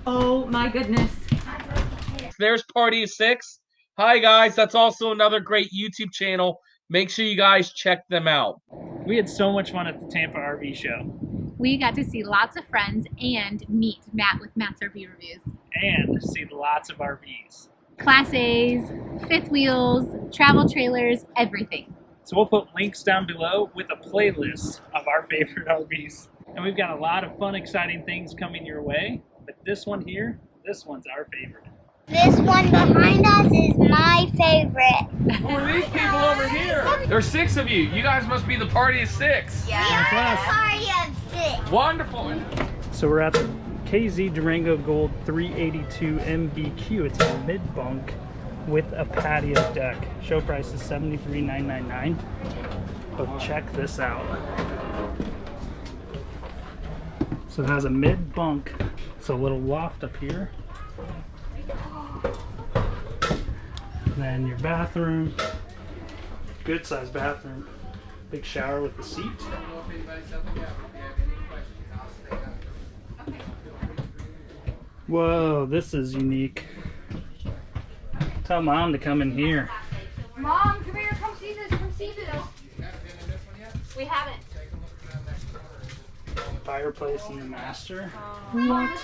Oh my goodness. There's Party of Six. Hi guys, that's also another great YouTube channel. Make sure you guys check them out. We had so much fun at the Tampa RV Show. We got to see lots of friends and meet Matt with Matt's RV Reviews. And see lots of RVs. Class A's, fifth wheels, travel trailers, everything. So we'll put links down below with a playlist of our favorite RVs. And we've got a lot of fun, exciting things coming your way. But this one here, this one's our favorite. This one behind us is my favorite. Who are these people over here? There's 6 of you. You guys must be the Party of Six. Yeah. We are the Party of Six. Wonderful. So we're at the KZ Durango Gold 382 MBQ. It's a mid-bunk with a patio deck. Show price is $73,999. But check this out. So it has a mid-bunk. It's a little loft up here. Then your bathroom. Good sized bathroom. Big shower with the seat. Whoa, this is unique. Tell Mom to come in here. Mom, come here, come see this, come see this. We haven't. Fireplace in the master. What?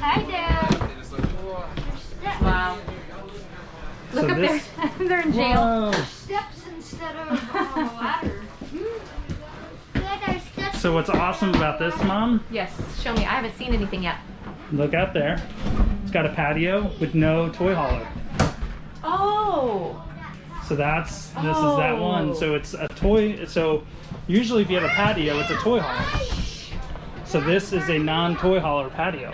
Hi, Dad. Wow. Look So up this- there. They're in jail. Whoa. Steps instead of a ladder. So what's awesome about this, Mom? Yes, show me. I haven't seen anything yet. Look out there. It's got a patio with no toy hauler. Oh. So this is that one. So it's a toy. So usually if you have a patio, it's a toy hauler. So this is a non-toy hauler patio.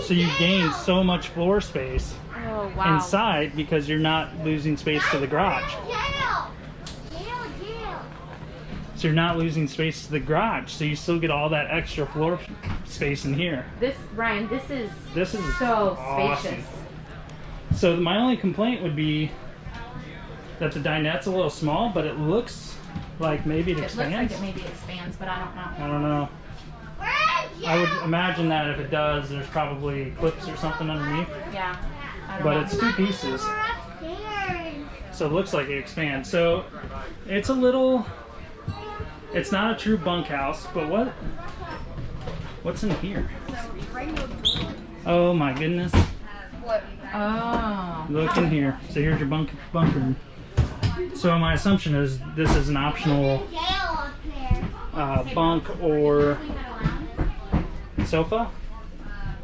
So you gain so much floor space Oh, wow. inside because you're not losing space to the garage. So you're not losing space to the garage. So you still get all that extra floor space in here. This, Ryan, this is so awesome. spacious. So my only complaint would be that the dinette's a little small, but it looks like maybe it expands. It looks like it maybe expands, but I don't know. I don't know. I would imagine that if it does, there's probably clips or something underneath. Yeah. I don't But know. it's 2 pieces. So it looks like it expands. So it's a little, it's not a true bunkhouse, but what's in here? Oh my goodness. Oh. Look in here. So here's your bunker. So my assumption is this is an optional bunk or sofa,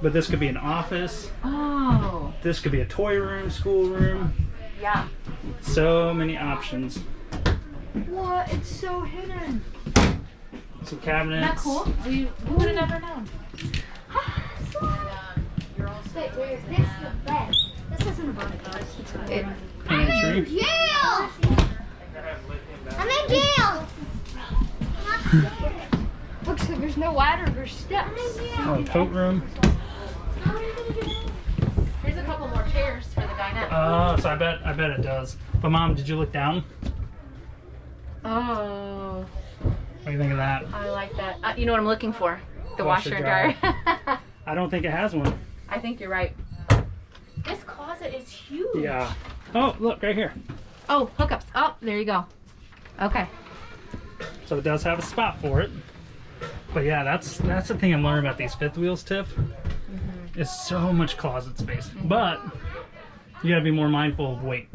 but this could be an office. Oh. This could be a toy room, school room. Yeah. So many options. What? It's so hidden. Some cabinets. Isn't that cool? We would have never known. Wait, where's this the bed? This isn't a bunk, guys. It's a bed. Pantry. Jail! I'm in jail! Looks like there's no ladder, there's steps. Oh, coat room. Here's a couple more chairs for the dinette. Oh, so I bet it does. But Mom, did you look down? Oh. What do you think of that? I like that. You know what I'm looking for? The Washer washer and dryer. I don't think it has one. I think you're right. This closet is huge. Yeah. Oh, look right here. Oh, hookups. Oh, there you go. Okay. So it does have a spot for it. But yeah, that's the thing I'm learning about these fifth wheels, Tiff. Is so much closet space. But you gotta be more mindful of weight.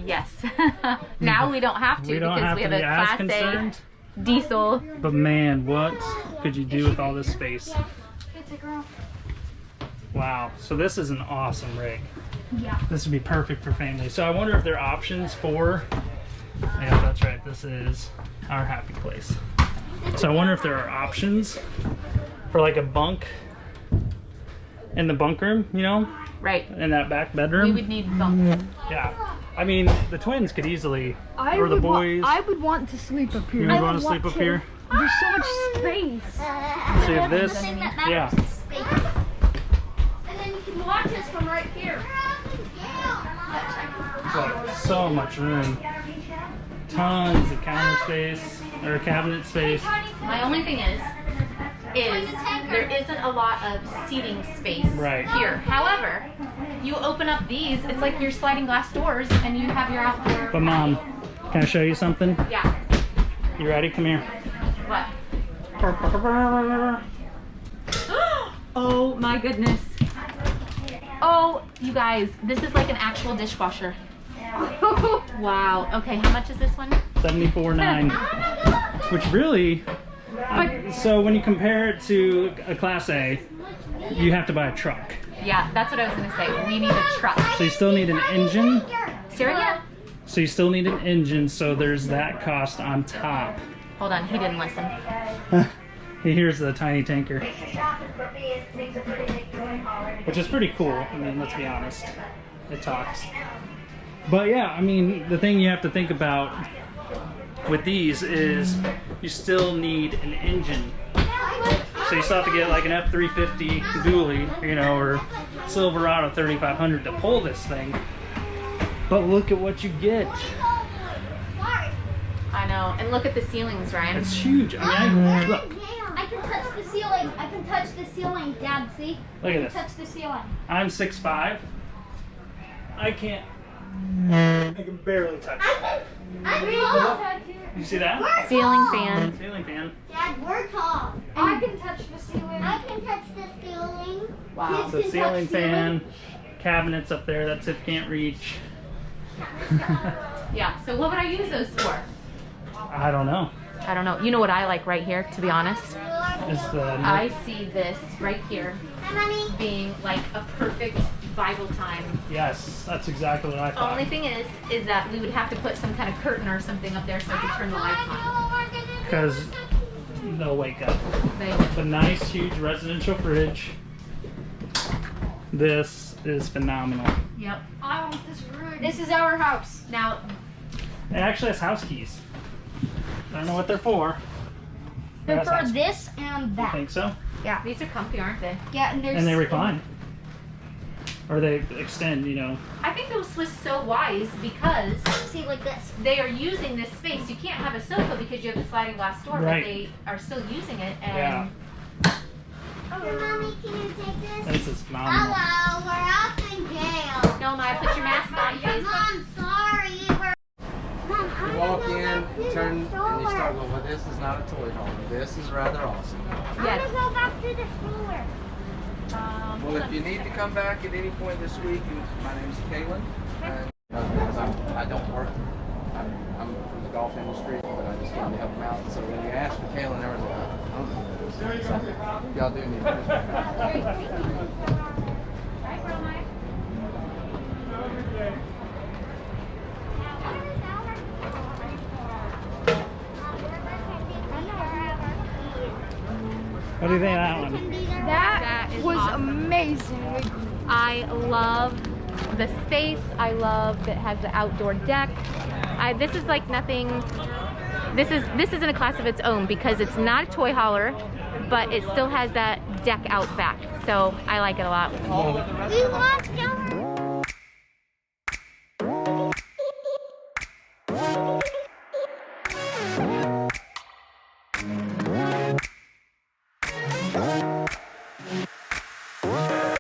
Yes. Now we don't have to We don't because have we to have be a as Class concerned. A diesel. But man, what could you do with all this space? Wow. So this is an awesome rig. Yeah. This would be perfect for families. So I wonder if there are options for, yeah, that's right. This is our happy place. So I wonder if there are options for like a bunk in the bunk room, you know, Right. in that back bedroom. We would need bunks. Yeah. I mean, the twins could easily, or the boys. I would want to sleep up here. You would want to sleep up here? There's so much space. See if this, yeah. And then you can watch us from right here. It's like so much room. tons of counter space or cabinet space. My only thing is there isn't a lot of seating space here. However, you open up these, it's like your sliding glass doors, and you have your outdoor. But Mom, can I show you something? Yeah. You ready? Come here. What? Oh my goodness. Oh, you guys, this is like an actual dishwasher. Wow. Okay, how much is this one? $74.9. Which really, so when you compare it to a Class A, you have to buy a truck. Yeah, that's what I was gonna say. We need a truck. So you still need an engine. Syria? So you still need an engine, so there's that cost on top. Hold on, he didn't listen. Here's the tiny tanker. Which is pretty cool. I mean, let's be honest. It talks. But yeah, I mean, the thing you have to think about with these is you still need an engine. So you still have to get like an F350 dually, you know, or Silverado 3500 to pull this thing. But look at what you get. I know, and look at the ceilings, Ryan. It's huge. I mean, look. I can touch the ceiling. I can touch the ceiling, Dad. See? Look at this. Touch the ceiling. I'm 6'5". I can't. I can barely touch it. You see that? Ceiling fan. Ceiling fan. Dad, we're tall. I can touch the ceiling. I can touch the ceiling. Wow. So ceiling fan, cabinets up there that Tiff can't reach. Yeah, so what would I use those for? I don't know. I don't know. You know what I like right here, to be honest? Is the I see this right here being like a perfect Bible time. Yes, that's exactly what I The thought. only thing is that we would have to put some kind of curtain or something up there so I could turn the lights on. Because they'll wake up. The nice, huge residential fridge. This is phenomenal. Yep. I want this room. This is our house. Now, It actually has house keys. I don't know what they're for. They're That's for house- this and You that. think so? Yeah. these are comfy, aren't they? Yeah, and there's. And they recline. Or they extend, you know. I think those Swiss so wise because See, like this. they are using this space. You can't have a sofa because you have the sliding glass door, Right. but they are still using it. And Yeah. Mommy, can you take this? This is phenomenal. Hello, we're out in jail. no, Maya, put your mask on, please. Mom, sorry. Mom, how You walk in, you turn, and you start going, well, this is not a toy home. This is rather awesome. Yes. I want to go back to the stroller. Well, if you need to come back at any point this week, my name's Kaylin. And because I don't work, I'm from the golf industry, but I just came to help them out. So when you ask for Kaylin, there was like, I don't know who this is. So y'all do need to. Right, girl, Maya? What do you think of that one? That is was awesome. amazingly cool. I love the space. I love that it has the outdoor deck. This is like nothing. This isn't a class of its own because it's not a toy hauler, but it still has that deck out back. So I like it a lot. We walked down